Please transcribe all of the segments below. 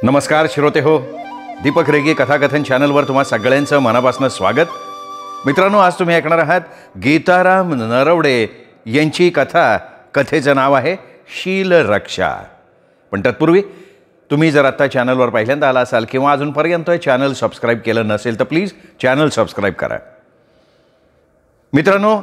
नमस्कार श्रोते हो, दीपक रेगे कथाकथन चॅनलवर तुम्हा सगळ्यांचं मनापासून स्वागत. मित्रांनो, आज तुम्ही ऐकणार आहात गीताराम नरवडे यांची कथा. कथेचं नाव आहे शीलरक्षा. पण तत्पूर्वी तुम्ही जर आत्ता चॅनलवर पहिल्यांदा आला असाल किंवा अजूनपर्यंत चॅनल सबस्क्राईब केलं नसेल तर प्लीज चॅनल सबस्क्राईब करा. मित्रांनो,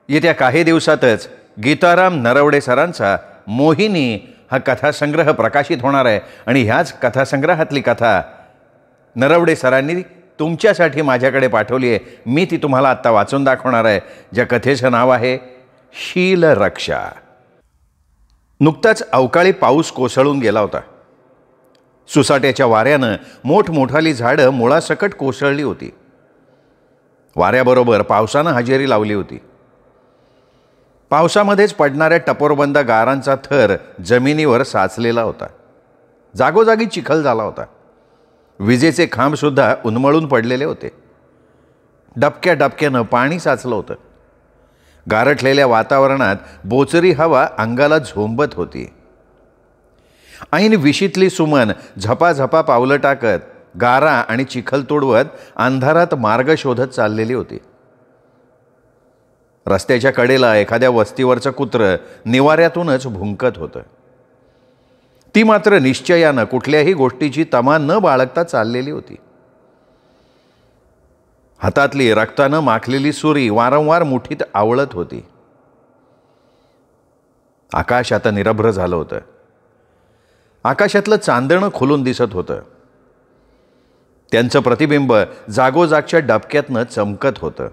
येत्या काही दिवसातच गीताराम नरवडे सरांचा मोहिनी हा कथासंग्रह प्रकाशित होणार आहे आणि ह्याच कथासंग्रहातली कथा नरवडे सरांनी तुमच्यासाठी माझ्याकडे पाठवली आहे. मी ती तुम्हाला आत्ता वाचून दाखवणार आहे, ज्या कथेचं नाव आहे शीलरक्षा. नुकताच अवकाळी पाऊस कोसळून गेला होता. सुसाट्याच्या वाऱ्यानं मोठमोठाली झाडं मुळासकट कोसळली होती. वाऱ्याबरोबर पावसानं हजेरी लावली होती. पावसामध्येच पडणाऱ्या टपोरबंद गारांचा थर जमिनीवर साचलेला होता. जागोजागी चिखल झाला होता. विजेचे खांबसुद्धा उन्मळून पडलेले होते. डबक्या डबक्यानं पाणी साचलं होतं. गारठलेल्या वातावरणात बोचरी हवा अंगाला झोंबत होती. ऐन विशीतली सुमन झपाझपा पावलं टाकत गारा आणि चिखल तुडवत अंधारात मार्ग शोधत चाललेली होती. रस्त्याच्या कडेला एखाद्या वस्तीवरचं कुत्रं निवाऱ्यातूनच भुंकत होतं. ती मात्र निश्चयानं कुठल्याही गोष्टीची तमा न बाळगता चाललेली होती. हातातली रक्तानं माखलेली सुरी वारंवार मुठीत आवळत होती. आकाश आता निरभ्र झालं होतं. आकाशातलं चांदणं खुलून दिसत होतं. त्यांचं प्रतिबिंब जागोजागच्या डबक्यातनं चमकत होतं.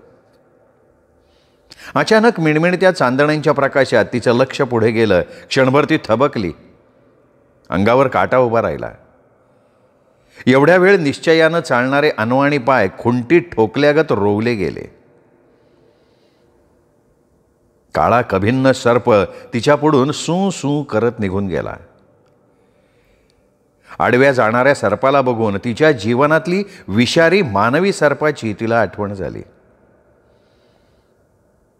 अचानक मिणमिणत्या चांदण्यांच्या प्रकाशात तिचं लक्ष पुढे गेलं. क्षणभर ती थबकली. अंगावर काटा उभा राहिला. एवढ्या वेळ निश्चयानं चालणारे अनवाणी पाय खुंटीत ठोकल्यागत रोवले गेले. काळा कभिन्न सर्प तिच्यापुढून सू सू करत निघून गेला. आडव्या जाणाऱ्या सर्पाला बघून तिच्या जीवनातली विषारी मानवी सर्पाची तिला आठवण झाली.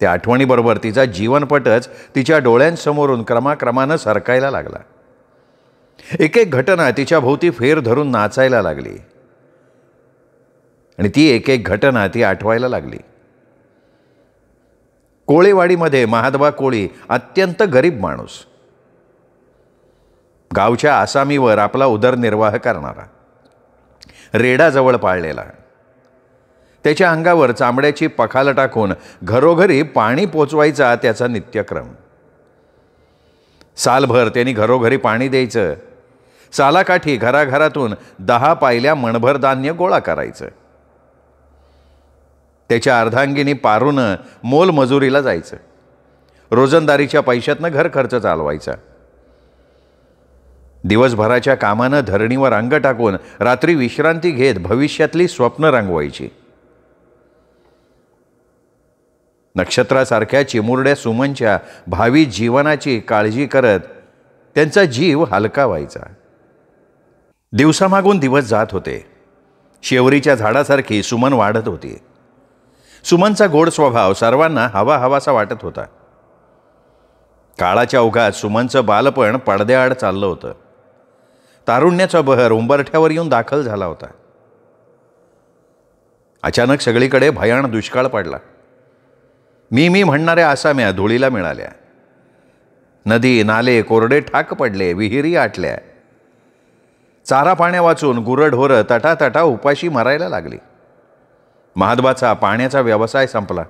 त्या आठवणीबरोबर तिचा जीवनपटच तिच्या डोळ्यांसमोरून क्रमाक्रमानं सरकायला लागला. एक एक घटना तिच्या भोवती फेर धरून नाचायला लागली आणि ती एक एक घटना ती आठवायला लागली. कोळेवाडीमध्ये महादबा कोळी अत्यंत गरीब माणूस, गावच्या आसामीवर आपला उदरनिर्वाह करणारा, रेडाजवळ पाळलेला. त्याच्या अंगावर चामड्याची पखाल टाकून घरोघरी पाणी पोचवायचा त्याचा नित्यक्रम. सालभर त्यांनी घरोघरी पाणी द्यायचं. सालाकाठी घराघरातून 10 पायल्या मणभर धान्य गोळा करायचं. त्याच्या अर्धांगिनी पारूनं मोलमजुरीला जायचं. रोजंदारीच्या पैशातनं घर खर्च चालवायचा. दिवसभराच्या कामानं धरणीवर अंग टाकून रात्री विश्रांती घेत भविष्यातली स्वप्न रंगवायची. नक्षत्रासारख्या चिमुरड्या सुमनच्या भावी जीवनाची काळजी करत त्यांचा जीव हलका व्हायचा. दिवसामागून दिवस जात होते. शेवरीच्या झाडासारखी सुमन वाढत होती. सुमनचा गोड स्वभाव सर्वांना हवा हवासा वाटत होता. काळाच्या ओघात सुमनचं बालपण पडद्याआड चाललं होतं. तारुण्याचा बहर उंबरठ्यावर येऊन दाखल झाला होता. अचानक सगळीकडे भयान दुष्काळ पडला. मी म्हणणाऱ्या आसाम्या धुळीला मिळाल्या. नदी नाले कोरडे ठाक पडले. विहिरी आटल्या. चारा पाण्या वाचून गुरंढोरं तटातटा उपाशी मरायला लागली. महादबाचा पाण्याचा व्यवसाय संपला.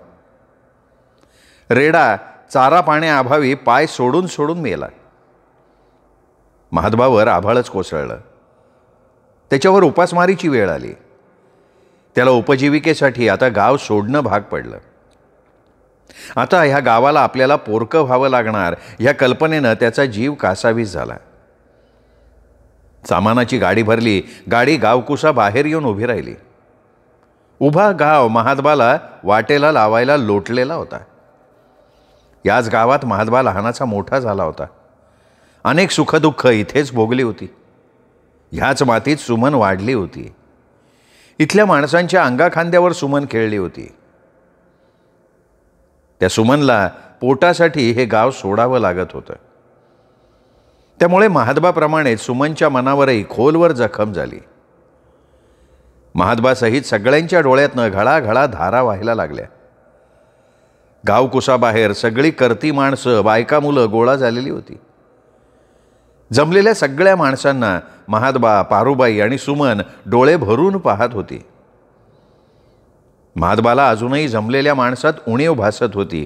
रेडा चारा पाण्याअभावी पाय सोडून सोडून मेला. महादबावर आभाळच कोसळलं. त्याच्यावर उपासमारीची वेळ आली. त्याला उपजीविकेसाठी आता गाव सोडणं भाग पडलं. आता ह्या गावाला आपल्याला पोरकं व्हावं लागणार ह्या कल्पनेनं त्याचा जीव कासावीस झाला. सामानाची गाडी भरली. गाडी गावकुसा बाहेर येऊन उभी राहिली. उभा गाव महादबाला वाटेला लावायला लोटलेला होता. याच गावात महादबा लहानाचा मोठा झाला होता. अनेक सुखदुःख इथेच भोगली होती. ह्याच मातीत सुमन वाढली होती. इथल्या माणसांच्या अंगाखांद्यावर सुमन खेळली होती. त्या सुमनला पोटासाठी हे गाव सोडावं लागत होतं. त्यामुळे महादबाप्रमाणे सुमनच्या मनावरही खोलवर जखम झाली. महादबासहित सगळ्यांच्या डोळ्यातनं घळाघळा धारा व्हायला लागल्या. गावकुसाबाहेर सगळी करती माणसं, बायका, मुलं गोळा झालेली होती. जमलेल्या सगळ्या माणसांना महादबा, पारूबाई आणि सुमन डोळे भरून पाहत होती. महादबाला अजूनही जमलेल्या माणसात उणीव भासत होती.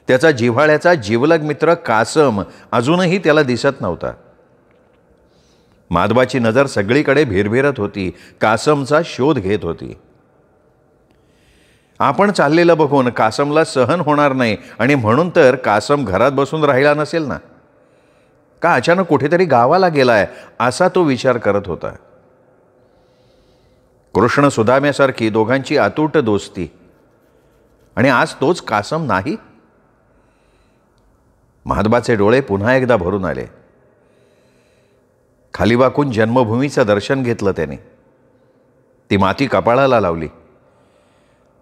त्याचा जिव्हाळ्याचा जिवलग मित्र कासम अजूनही त्याला दिसत नव्हता. महादबाची नजर सगळीकडे भिरभिरत होती, कासमचा शोध घेत होती. आपण चाललेलं बघून कासमला सहन होणार नाही आणि म्हणून तर कासम घरात बसून राहिला नसेल ना, का अचानक कुठेतरी गावाला गेलाय असा तो विचार करत होता. कृष्ण सुदाम्यासारखी दोघांची अतूट दोस्ती, आणि आज तोच कासम नाही. महादबाचे डोळे पुन्हा एकदा भरून आले. खाली वाकून जन्मभूमीचं दर्शन घेतलं त्याने. ती माती कपाळाला लावली,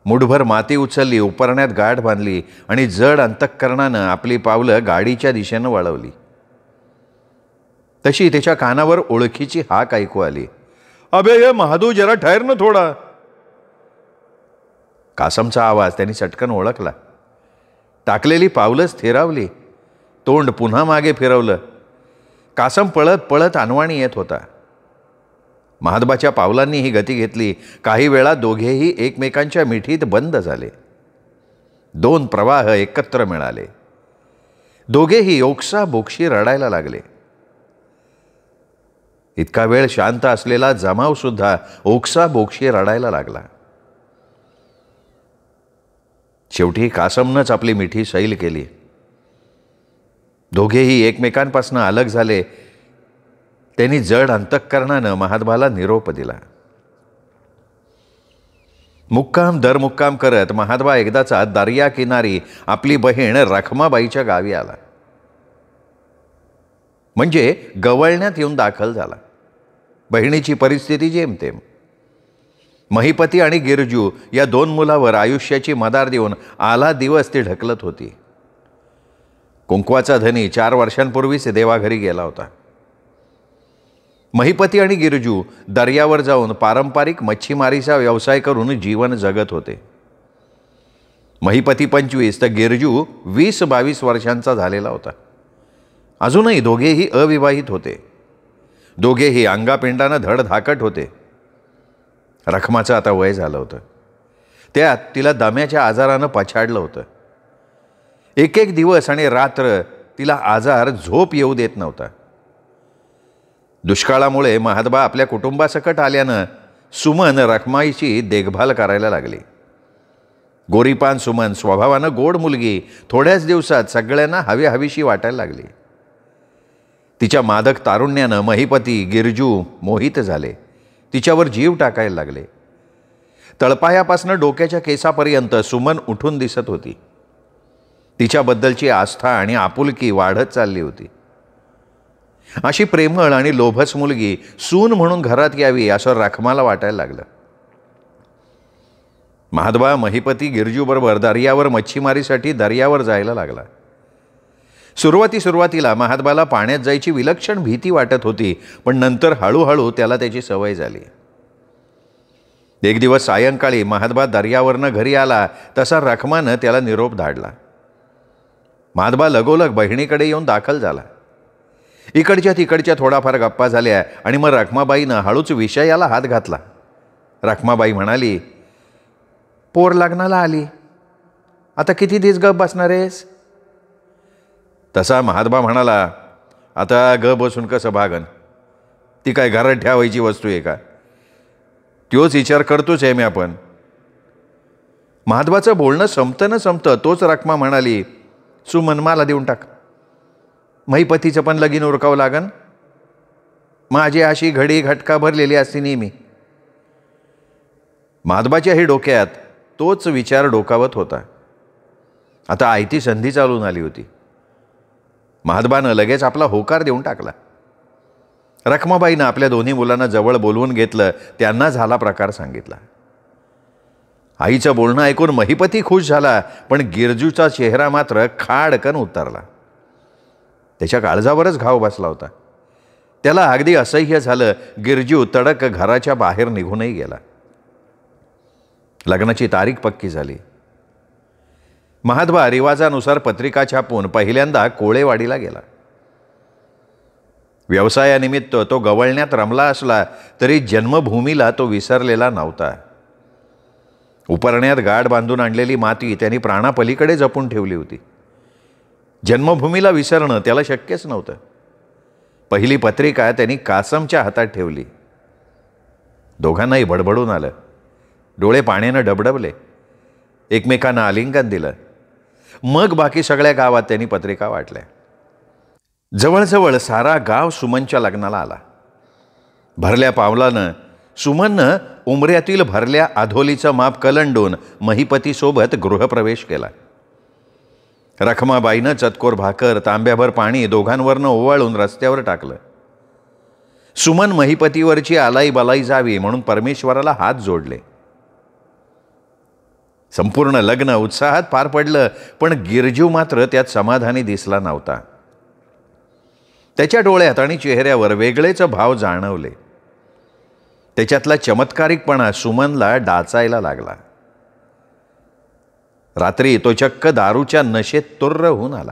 मुठभर माती उचलली, उपरण्यात गाठ बांधली आणि जड अंतःकरणानं आपली पावलं गाडीच्या दिशेनं वळवली. तशी त्याच्या कानावर ओळखीची हाक ऐकू आली, अबे ये महादू, जरा ठहर ना थोडा. कासमचा आवाज त्यांनी चटकन ओळखला. टाकलेली पावलं स्थिरावली, तोंड पुन्हा मागे फिरवलं. कासम पळत पळत अनवाणी येत होता. महादबाच्या पावलांनी ही गती घेतली. काही वेळा दोघेही एकमेकांच्या मिठीत बंद झाले. दोन प्रवाह एकत्र मिळाले. दोघेही ओक्साबोक्शी रडायला लागले. इतका वेळ शांत असलेला जमाव सुद्धा ओक्साबोक्शी रडायला लागला. शेवटी कासमनंच आपली मिठी सैल केली. दोघेही एकमेकांपासून अलग झाले. त्यांनी जड अंतःकरणानं महादबाला निरोप दिला. मुक्काम दर मुक्काम करत महादबा एकदाचा दर्या किनारी आपली बहीण रखमाबाईच्या गावी आला. म्हणजे गवळण्यात येऊन दाखल झाला. बहिणीची परिस्थिती जेमतेम. महिपती आणि गिरजू या दोन मुलावर आयुष्याची मदार देऊन आला दिवस ती ढकलत होती. कुंकवाचा धनी 4 वर्षांपूर्वीच देवाघरी गेला होता. महिपती आणि गिरजू दर्यावर जाऊन पारंपरिक मच्छीमारीचा व्यवसाय करून जीवन जगत होते. महिपती 25 तर गिरजू 20-22 वर्षांचा झालेला होता. अजूनही दोघेही अविवाहित होते. दोघेही अंगापिंडानं धडधाकट होते. रखमाचं आता वय झालं होतं. त्यात तिला दम्याच्या आजारानं पछाडलं होतं. एक एक दिवस आणि रात्र तिला आजार झोप येऊ देत नव्हता. दुष्काळामुळे महादबा आपल्या कुटुंबासकट आल्यानं सुमन रखमाईची देखभाल करायला लागली. गोरीपान सुमन, स्वभावानं गोड मुलगी, थोड्याच दिवसात सगळ्यांना हवीशी वाटायला लागली. तिच्या मादक तारुण्यानं महिपती, गिरजू मोहित झाले. तिच्यावर जीव टाकायला लागले. तळपायापासनं डोक्याच्या केसापर्यंत सुमन उठून दिसत होती. तिच्याबद्दलची आस्था आणि आपुलकी वाढत चालली होती. अशी प्रेमळ आणि लोभस मुलगी सून म्हणून घरात यावी असं रखमाला वाटायला लागलं. महादबा महिपती गिरजूबरोबर दर्यावर मच्छीमारीसाठी दर्यावर जायला लागला. सुरुवातीला महादबाला पाण्यात जायची विलक्षण भीती वाटत होती, पण नंतर हळूहळू त्याला त्याची सवय झाली. एक दिवस सायंकाळी महादबा दर्यावरनं घरी आला तसा रखमानं त्याला निरोप धाडला. महादबा लगोलग बहिणीकडे येऊन दाखल झाला. इकडच्या तिकडच्या थोडाफार गप्पा झाल्या आणि मग रखमाबाईनं हळूच विषयाला हात घातला. रखमाबाई म्हणाली, पोर लग्नाला आली, आता किती दिवस गप बसणार आहेस? तसा महादबा म्हणाला, आता ग बसून कसं भागन? ती काय घरात ठेवायची वस्तू आहे का? तोच विचार करतोच आहे मी आपण. महादबाचं बोलणं संपतं तोच रखमा म्हणाली, सुमन मला देऊन टाक. महिपतीचं पण लगीन उरकावं लागन. माझी अशी घडी घटका भरलेली असती नेहमी. महादबाच्याही डोक्यात तोच विचार डोकावत होता. आता आयती संधी चालून आली होती. महादबानं लगेच आपला होकार देऊन टाकला. रखमाबाईनं आपल्या दोन्ही मुलांना जवळ बोलवून घेतलं. त्यांना झाला प्रकार सांगितला. आईचं बोलणं ऐकून महिपती खुश झाला, पण गिरजूचा चेहरा मात्र खाडकन उतरला. त्याच्या काळजावरच घाव बसला होता. त्याला अगदी असह्य झालं. गिरजू तडक घराच्या बाहेर निघूनही गेला. लग्नाची तारीख पक्की झाली. महात्मा रिवाजानुसार पत्रिका छापून पहिल्यांदा कोळेवाडीला गेला. व्यवसायानिमित्त तो गवळण्यात रमला असला तरी जन्मभूमीला तो विसरलेला नव्हता. उपरण्यात गाठ बांधून आणलेली माती त्यांनी प्राणापलीकडे जपून ठेवली होती. जन्मभूमीला विसरणं त्याला शक्यच नव्हतं. पहिली पत्रिका त्यांनी कासमच्या हातात ठेवली. दोघांनाही बडबडून आलं. डोळे पाण्यानं डबडबले. एकमेकांना आलिंगन दिलं. मग बाकी सगळ्या गावात त्यांनी पत्रिका वाटल्या. जवळजवळ सारा गाव सुमनच्या लग्नाला आला. भरल्या पावलानं सुमननं उमऱ्यातील भरल्या आधोलीचं माप कलंडून महिपतीसोबत गृहप्रवेश केला. रखमाबाईनं चतकोर भाकर तांब्याभर पाणी दोघांवरनं ओवाळून रस्त्यावर टाकलं. सुमन महिपतीवरची आलाई बालाई जावी म्हणून परमेश्वराला हात जोडले. संपूर्ण लग्न उत्साहात पार पडलं, पण गिरजू मात्र त्यात समाधानी दिसला नव्हता. त्याच्या डोळ्यात आणि चेहऱ्यावर वेगळेच भाव जाणवले. त्याच्यातला चमत्कारिकपणा सुमनला डाचायला लागला. रात्री तो चक्क दारूच्या नशेत तुर्र होऊन आला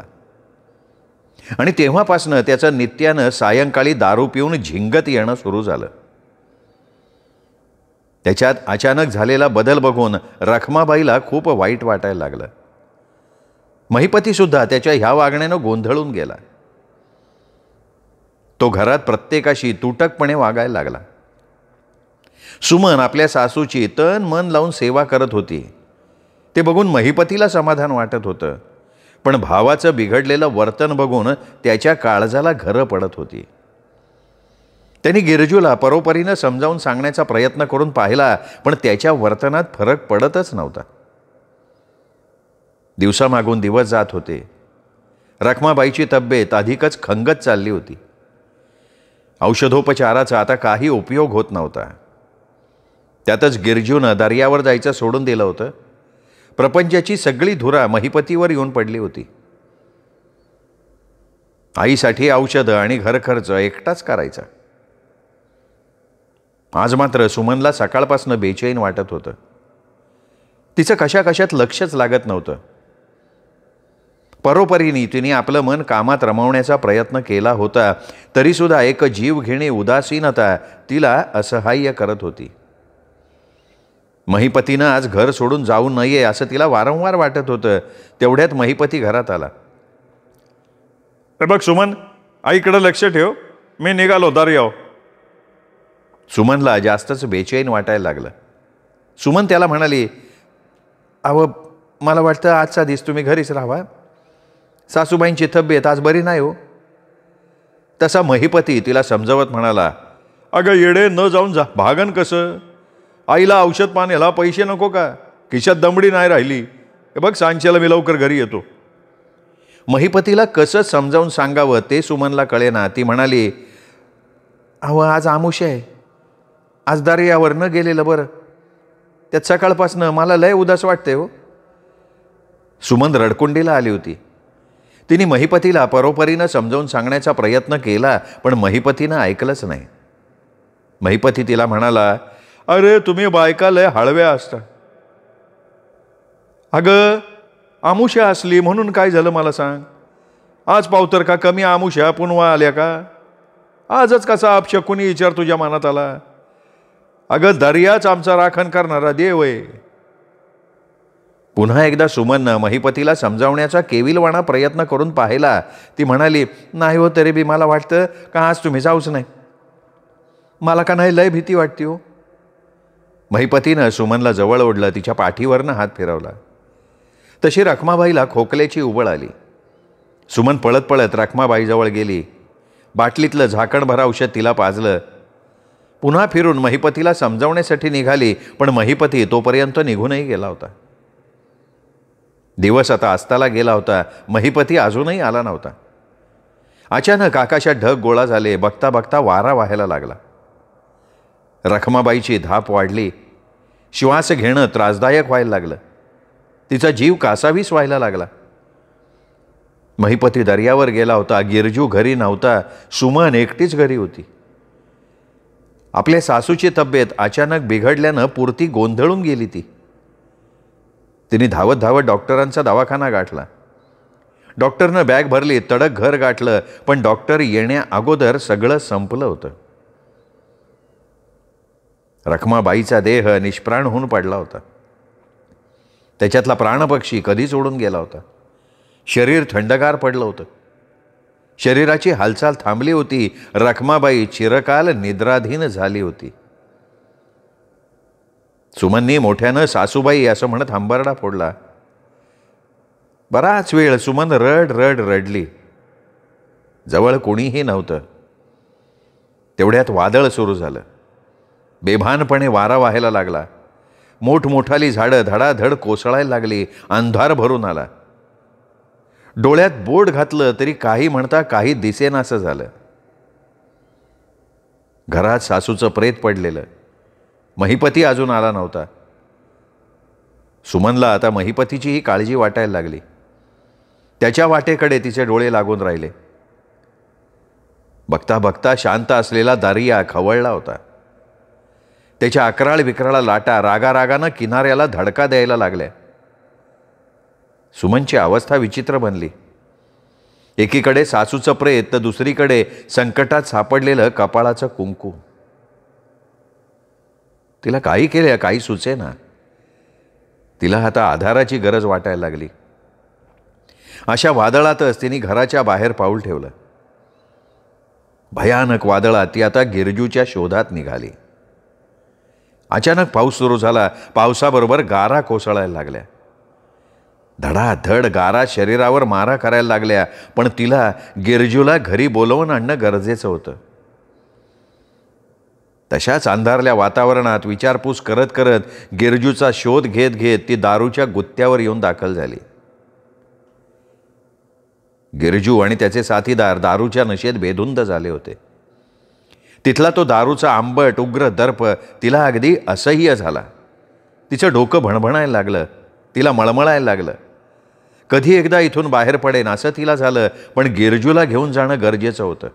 आणि तेव्हापासनं त्याचं नित्यानं सायंकाळी दारू पिऊन झिंगत येणं सुरू झालं. त्याच्यात अचानक झालेला बदल बघून रखमाबाईला खूप वाईट वाटायला लागलं. महिपतीसुद्धा त्याच्या ह्या वागण्यानं गोंधळून गेला. तो घरात प्रत्येकाशी तुटकपणे वागायला लागला. सुमन आपल्या सासूची तन मन लावून सेवा करत होती. ते बघून महिपतीला समाधान वाटत होतं, पण भावाचं बिघडलेलं वर्तन बघून त्याच्या काळजाला घरं पडत होती. त्यांनी गिरजूला परोपरीनं समजावून सांगण्याचा प्रयत्न करून पाहिला, पण त्याच्या वर्तनात फरक पडतच नव्हता. दिवसामागून दिवस जात होते. रखमाबाईची तब्येत अधिकच खंगत चालली होती. औषधोपचाराचा आता काही उपयोग होत नव्हता. त्यातच गिरजूनं दर्यावर जायचं सोडून दिलं होतं. प्रपंचाची सगळी धुरा महिपतीवर येऊन पडली होती. आईसाठी औषधं आणि घरखर्च एकटाच करायचा. आज मात्र सुमनला सकाळपासून बेचैन वाटत होतं. तिचं कशात लक्षच लागत नव्हतं. परोपरीने तिने आपलं मन कामात रमवण्याचा प्रयत्न केला होता, तरीसुद्धा एक जीवघेणी उदासीनता तिला असहाय्य करत होती. महिपतीनं आज घर सोडून जाऊ नये असं तिला वारंवार वाटत होतं. तेवढ्यात महिपती घरात आला. बघ सुमन, आईकडे लक्ष ठेव, मी निघालो दर्याव. सुमनला जास्तच बेचैन वाटायला लागलं. सुमन त्याला म्हणाली, अहो मला वाटतं आजचा दिवस तुम्ही घरीच राहावा. सासूबाईंची तब्येत आज बरी नाही हो. तसा महिपती तिला समजावत म्हणाला, अगं येडे, न जाऊन जा, भागन कसं? आईला औषध पाण्याला पैसे नको का? खिशात दमडी नाही राहिली. हे बघ, सांच्याला मी लवकर घरी येतो. महिपतीला कसं समजावून सांगावं ते सुमनला कळेना. ती म्हणाली, अहो आज आमुष्य आहे, आज दर्यावर न गेलेलं बरं. त्यात सकाळपासनं मला लय उदास वाटते हो. सुमन रडकुंडीला आली होती. तिने महिपतीला परोपरीनं समजावून सांगण्याचा प्रयत्न केला, पण महिपतीनं ऐकलंच नाही. महिपती तिला म्हणाला, अरे तुम्ही बायका लय हळव्या असता. अगं आमुष्या असली म्हणून काय झालं मला सांग. आज पावतर का कमी आमुष्या पुन्हा आल्या का? आजच कसा अपशकुनी विचार तुझ्या मनात आला? अगं दर्याच आमचा राखण करणारा देव आहे. पुन्हा एकदा सुमननं महिपतीला समजावण्याचा केविलवाणा प्रयत्न करून पाहिला. ती म्हणाली, नाही हो, तरी बी मला वाटतं का आज तुम्ही जाऊच नाही. मला का नाही लय भीती वाटते हो. महिपतीनं सुमनला जवळ ओढलं. तिच्या पाठीवरनं हात फिरवला. तशी रखमाबाईला खोकल्याची उबळ आली. सुमन पळत पळत रखमाबाईजवळ गेली. बाटलीतलं झाकणभर औषध तिला पाजलं. पुन्हा फिरून महिपतीला समजावण्यासाठी निघाली, पण महिपती तोपर्यंत निघूनही गेला होता. दिवस आता अस्ताला गेला होता. महिपती अजूनही आला नव्हता. अचानक आकाशात ढग गोळा झाले. बघता बघता वारा वाहायला लागला. रखमाबाईची धाप वाढली. श्वास घेणं त्रासदायक व्हायला लागलं. तिचा जीव कासावीस व्हायला लागला. महिपती दर्यावर गेला होता. गिरजू घरी नव्हता. सुमन एकटीच घरी होती. आपल्या सासूची तब्येत अचानक बिघडल्यानं पुरती गोंधळून गेली ती. तिने धावत धावत डॉक्टरांचा दवाखाना गाठला. डॉक्टरनं बॅग भरली, तडक घर गाठलं. पण डॉक्टर येण्या अगोदर सगळं संपलं होतं. रखमाबाईचा देह निष्प्राण होऊन पडला होता. त्याच्यातला प्राणपक्षी कधीच उडून गेला होता. शरीर थंडगार पडलं होतं. शरीराची हालचाल थांबली होती. रखमाबाई चिरकाल निद्राधीन झाली होती. सुमननी मोठ्यानं सासूबाई असं म्हणत हंबरडा फोडला. बराच वेळ सुमन रड रड रडली. जवळ कोणीही नव्हतं. तेवढ्यात वादळ सुरू झालं. बेभानपणे वारा वाहायला लागला. मोठमोठाली झाडं धडाधड कोसळायला लागली. अंधार भरून आला. डोळ्यात बोट घातलं तरी काही म्हणता काही दिसेनासं झालं. घरात सासूचं प्रेत पडलेलं. महिपती अजून आला नव्हता. सुमनला आता महिपतीचीही काळजी वाटायला लागली. त्याच्या वाटेकडे तिचे डोळे लागून राहिले. बघता बघता शांत असलेला दर्या खवळला होता. त्याच्या अकराळ विकराळ लाटा रागारागानं किनाऱ्याला धडका द्यायला लागल्या. सुमनची अवस्था विचित्र बनली. एकीकडे सासूचं प्रेत तर दुसरीकडे संकटात सापडलेलं कपाळाचं कुंकू. तिला काही केलं काही सुचेना. तिला आता आधाराची गरज वाटायला लागली. अशा वादळातच तिने घराच्या बाहेर पाऊल ठेवलं. भयानक वादळात ती आता गिरजूच्या शोधात निघाली. अचानक पाऊस सुरू झाला. पावसाबरोबर गारा कोसळायला लागल्या. धडाधड गारा शरीरावर मारा करायला लागल्या. पण तिला गिरजूला घरी बोलवून आणणं गरजेचं होतं. तशाच अंधारल्या वातावरणात विचारपूस करत करत गिरजूचा शोध घेत घेत ती दारूच्या गुत्त्यावर येऊन दाखल झाली. गिरजू आणि त्याचे साथीदार दारूच्या नशेत बेधुंद झाले होते. तिथला तो दारूचा आंबट उग्र दर्प तिला अगदी असह्य झाला. तिचं डोकं भणभणायला लागलं. तिला मळमळायला लागलं. कधी एकदा इथून बाहेर पडेन असं तिला झालं. पण गिरजूला घेऊन जाणं गरजेचं होतं.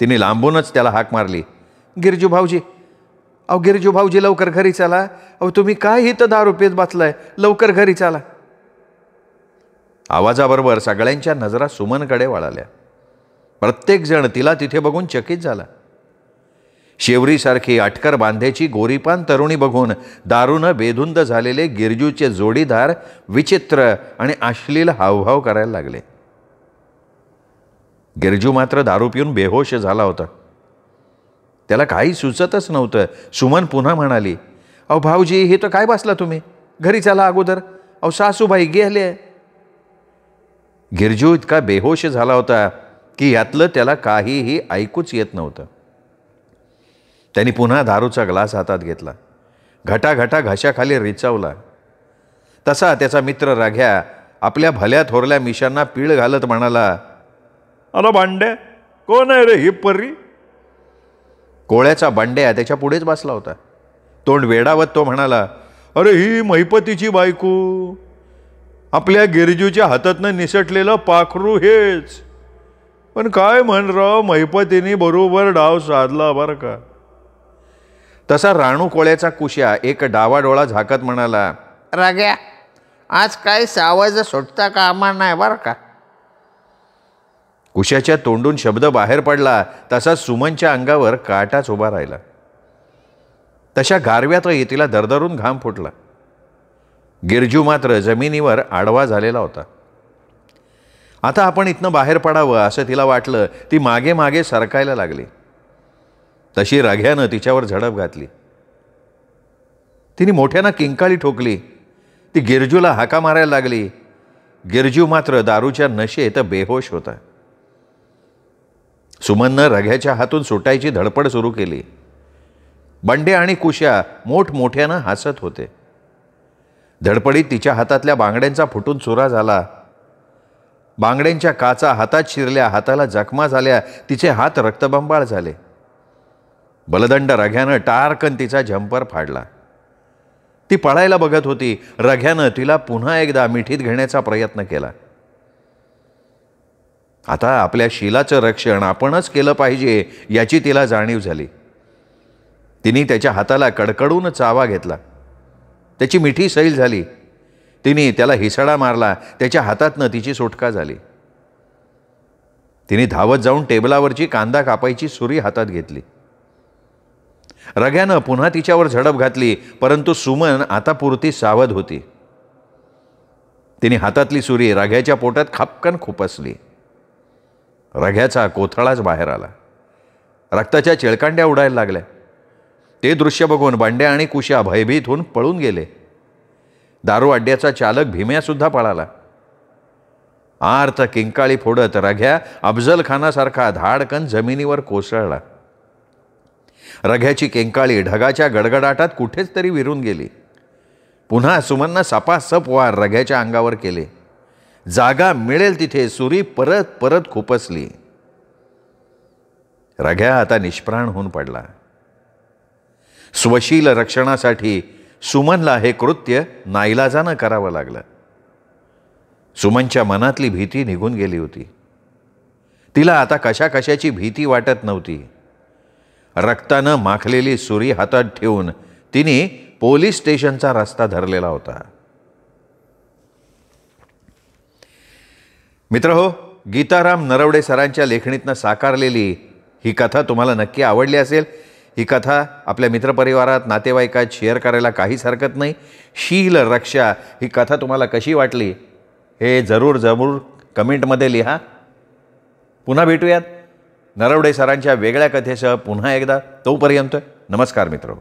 तिने लांबूनच त्याला हाक मारली. गिरजू भाऊजी, अहो गिरजू भाऊजी, लवकर घरी चला. अहो तुम्ही काय इथं दारू पेत बसलाय, लवकर घरी चला. आवाजाबरोबर सगळ्यांच्या नजरा सुमनकडे वळाल्या. प्रत्येकजण तिला तिथे बघून चकित झाला. शेवरीसारखी अटकर बांध्याची गोरीपान तरुणी बघून दारूनं बेधुंद झालेले गिरजूचे जोडीदार विचित्र आणि अश्लील हावभाव करायला लागले. गिरजू मात्र दारू पिऊन बेहोश झाला होता. त्याला काही सुचतच नव्हतं. सुमन पुन्हा म्हणाली, अहो भाऊजी, हे तर काय बसला तुम्ही, घरी चला अगोदर. अहो सासूबाई गेले. गिरजू इतका बेहोश झाला होता की यातलं त्याला काहीही ऐकूच येत नव्हतं. त्यांनी पुन्हा दारूचा ग्लास हातात घेतला. घटाघटा घशाखाली रिचावला. तसा त्याचा मित्र राघ्या आपल्या भल्या थोरल्या मिशांना पीळ घालत म्हणाला, अरे बांड्या, कोण आहे रे ही पर्री? कोळ्याचा बांड्या त्याच्या पुढेच बसला होता. तोंड वेडावत तो म्हणाला, अरे ही महिपतीची बायको, आपल्या गिरजूच्या हातातनं निसटलेलं पाखरू हेच. पण काय म्हण राव, महिपतीने बरोबर डाव साधला बरं का. तसा राणू कोळ्याचा कुश्या एक डावाडोळा झाकत म्हणाला, राग्या, आज काय सावायचं सुटता कामा नाही बरं का. कुशाच्या तोंडून शब्द बाहेर पडला तसा सुमनच्या अंगावर काटाच उभा राहिला. तशा गारव्यातही तिला दरदरून घाम फुटला. गिरजू मात्र जमिनीवर आडवा झालेला होता. आता आपण इथनं बाहेर पडावं असं तिला वाटलं. ती मागे मागे सरकायला लागली. तशी राघ्यानं तिच्यावर झडप घातली. तिने मोठ्यानं किंकाळी ठोकली. ती गिरजूला हाका मारायला लागली. गिरजू मात्र दारूच्या नशेत बेहोश होता. सुमननं राघ्याच्या हातून सुटायची धडपड सुरू केली. बंडे आणि कुश्या मोठमोठ्यानं हसत होते. धडपडीत तिच्या हातातल्या बांगड्यांचा फुटून चुरा झाला. बांगड्यांच्या काचा हातात शिरल्या. हाताला जखमा झाल्या. तिचे हात रक्तबंबाळ झाले. बलदंड राघ्यानं टारकन तिचा झंपर फाडला. ती पळायला बघत होती. राघ्यानं तिला पुन्हा एकदा मिठीत घेण्याचा प्रयत्न केला. आता आपल्या शीलाचं रक्षण आपणच केलं पाहिजे याची तिला जाणीव झाली. तिने त्याच्या हाताला कडकडून चावा घेतला. त्याची मिठी सैल झाली. तिने त्याला हिसडा मारला. त्याच्या हातातनं तिची सुटका झाली. तिने धावत जाऊन टेबलावरची कांदा कापायची सुरी हातात घेतली. रग्यानं पुन्हा तिच्यावर झडप घातली, परंतु सुमन आता पुरती सावध होती. तिने हातातली सुरी रघ्याच्या पोटात खापकन खुपसली. रघ्याचा कोथळाच बाहेर आला. रक्ताच्या चिळकांड्या उडायला लागल्या. ते दृश्य बघून बंड्या आणि कुशा भयभीत होऊन पळून गेले. दारू अड्ड्याचा चालक भीम्यासुद्धा पळाला. आर्त किंकाळी फोडत रघ्या अफजल खानासारखा धाडकन जमिनीवर कोसळला. रघ्याची किंकाळी ढगाच्या गडगडाटात कुठेच तरी विरून गेली. पुन्हा सुमननं सपासप वार रघ्याच्या अंगावर केले. जागा मिळेल तिथे सुरी परत परत खुपसली. रघ्या आता निष्प्राण होऊन पडला. स्वशील रक्षणासाठी सुमनला हे कृत्य नाईलाजानं करावं लागलं. सुमनच्या मनातली भीती निघून गेली होती. तिला आता कशा कशाची भीती वाटत नव्हती. रक्तानं माखलेली सुरी हातात ठेवून तिने पोलीस स्टेशनचा रस्ता धरलेला होता. मित्रहो, गीताराम नरवडे सरांच्या लेखणीतनं साकारलेली ही कथा तुम्हाला नक्की आवडली असेल. ही कथा आपल्या मित्रपरिवारात, नातेवाईकात शेअर करायला काहीच हरकत नाही. शील रक्षा ही कथा तुम्हाला कशी वाटली हे जरूर कमेंटमध्ये लिहा. पुन्हा भेटूयात नरवडे सरांच्या वेगळ्या कथेसह पुन्हा एकदा. तोपर्यंत नमस्कार मित्र.